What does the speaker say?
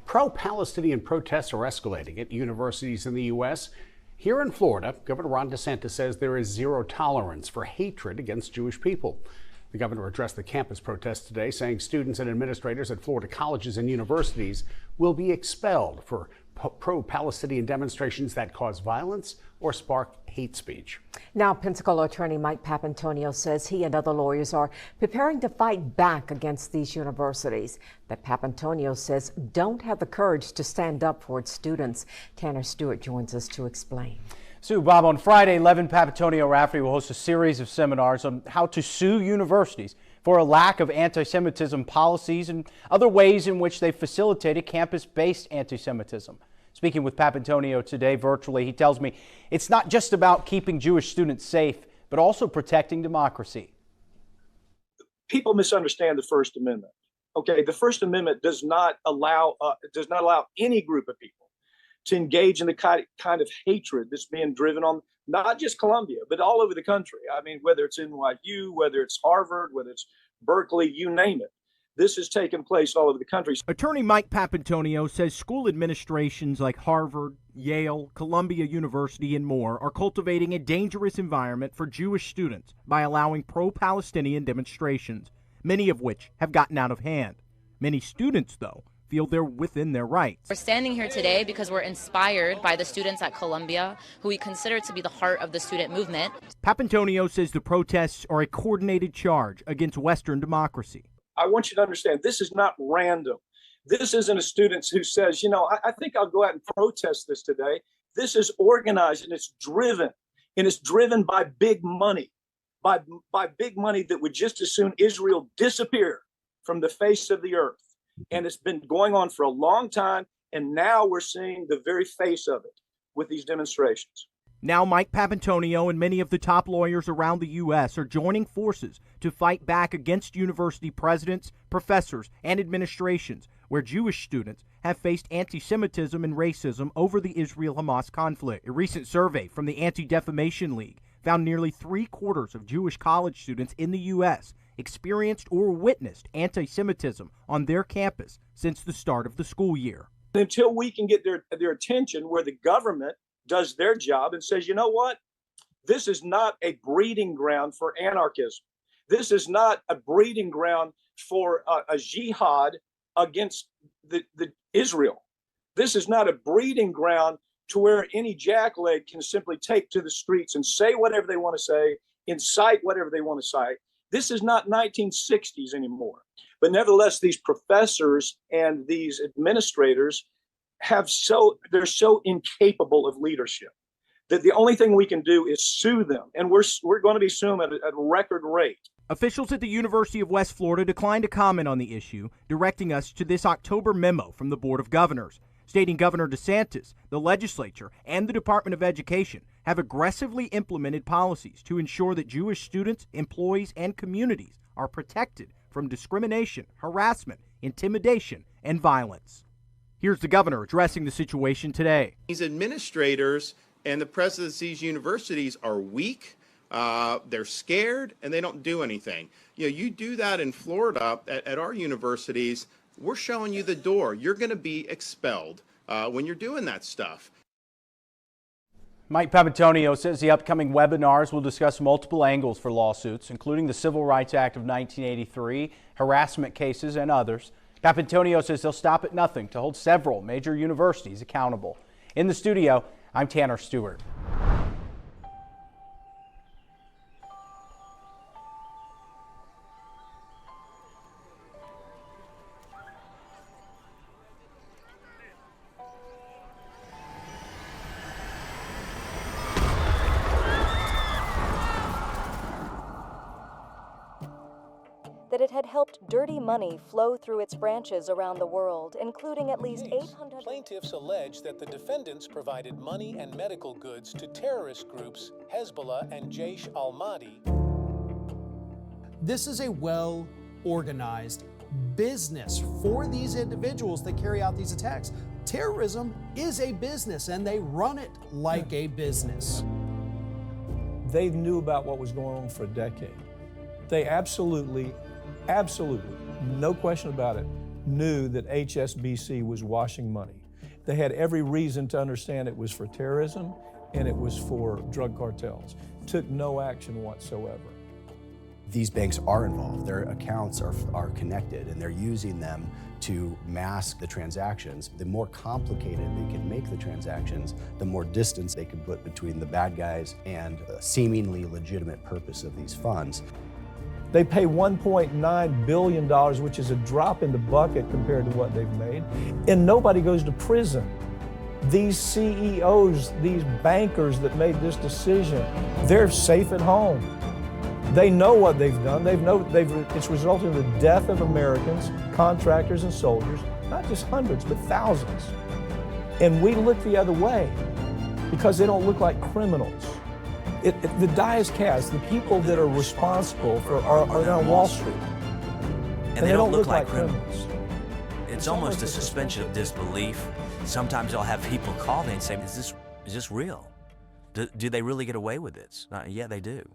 Pro-Palestinian protests are escalating at universities in the U.S. Here in Florida, Governor Ron DeSantis says there is zero tolerance for hatred against Jewish people. The governor addressed the campus protests today, saying students and administrators at Florida colleges and universities will be expelled for pro-Palestinian demonstrations that cause violence or spark hate speech. Now, Pensacola attorney Mike Papantonio says he and other lawyers are preparing to fight back against these universities that Papantonio says don't have the courage to stand up for its students. Tanner Stewart joins us to explain. Sue, Bob, on Friday, Levin Papantonio Rafferty will host a series of seminars on how to sue universities for a lack of anti-Semitism policies and other ways in which they facilitated campus-based anti-Semitism. Speaking with Papantonio today virtually, he tells me it's not just about keeping Jewish students safe, but also protecting democracy. People misunderstand the First Amendment. Okay, the First Amendment does not allow any group of people to engage in the kind of hatred that's being driven on not just Columbia, but all over the country. I mean, whether it's NYU, whether it's Harvard, whether it's Berkeley, you name it. This has taken place all over the country. Attorney Mike Papantonio says school administrations like Harvard, Yale, Columbia University, and more are cultivating a dangerous environment for Jewish students by allowing pro-Palestinian demonstrations, many of which have gotten out of hand. Many students, though, feel they're within their rights. We're standing here today because we're inspired by the students at Columbia, who we consider to be the heart of the student movement. Papantonio says the protests are a coordinated charge against Western democracy. I want you to understand, this is not random. This isn't a student who says, you know, I think I'll go out and protest this today. This is organized and it's driven by big money, by big money that would just as soon Israel disappear from the face of the earth. And it's been going on for a long time, and now we're seeing the very face of it with these demonstrations. Now Mike Papantonio and many of the top lawyers around the U.S. are joining forces to fight back against university presidents, professors, and administrations where Jewish students have faced anti-Semitism and racism over the Israel-Hamas conflict. A recent survey from the Anti-Defamation League found nearly 3/4 of Jewish college students in the U.S. experienced or witnessed anti-Semitism on their campus since the start of the school year. Until we can get their attention where the government does their job and says, you know what, this is not a breeding ground for anarchism. This is not a breeding ground for a jihad against the Israel. This is not a breeding ground to where any jackleg can simply take to the streets and say whatever they want to say, incite whatever they want to cite. This is not 1960s anymore. But nevertheless, these professors and these administrators they're so incapable of leadership that the only thing we can do is sue them. And we're going to be suing at a record rate. Officials at the University of West Florida declined to comment on the issue, directing us to this October memo from the Board of Governors, stating Governor DeSantis, the legislature, and the Department of Education have aggressively implemented policies to ensure that Jewish students, employees, and communities are protected from discrimination, harassment, intimidation, and violence. Here's the governor addressing the situation today. These administrators and the presidents of these universities are weak, they're scared, and they don't do anything. You know, you do that in Florida at our universities, we're showing you the door. You're going to be expelled when you're doing that stuff. Mike Papantonio says the upcoming webinars will discuss multiple angles for lawsuits, including the Civil Rights Act of 1983, harassment cases, and others. Papantonio says they'll stop at nothing to hold several major universities accountable. In the studio, I'm Tanner Stewart. That it had helped dirty money flow through its branches around the world, including at least 800... Plaintiffs allege that the defendants provided money and medical goods to terrorist groups Hezbollah and Jaish al-Mahdi. This is a well-organized business for these individuals that carry out these attacks. Terrorism is a business, and they run it like a business. They knew about what was going on for a decade. They absolutely, no question about it, knew that HSBC was washing money. They had every reason to understand it was for terrorism and it was for drug cartels. Took no action whatsoever. These banks are involved. Their accounts are connected, and they're using them to mask the transactions. The more complicated they can make the transactions, the more distance they can put between the bad guys and the seemingly legitimate purpose of these funds. They pay $1.9 billion, which is a drop in the bucket compared to what they've made, and nobody goes to prison. These CEOs, these bankers that made this decision, they're safe at home. They know what they've done. It's resulted in the death of Americans, contractors and soldiers, not just hundreds, but thousands. And we look the other way because they don't look like criminals. The die is cast. The people that are responsible are on Wall Street. And they don't look like criminals. It's almost a suspension of disbelief. Sometimes I'll have people call me and say, is this real? Do they really get away with this? Yeah, they do.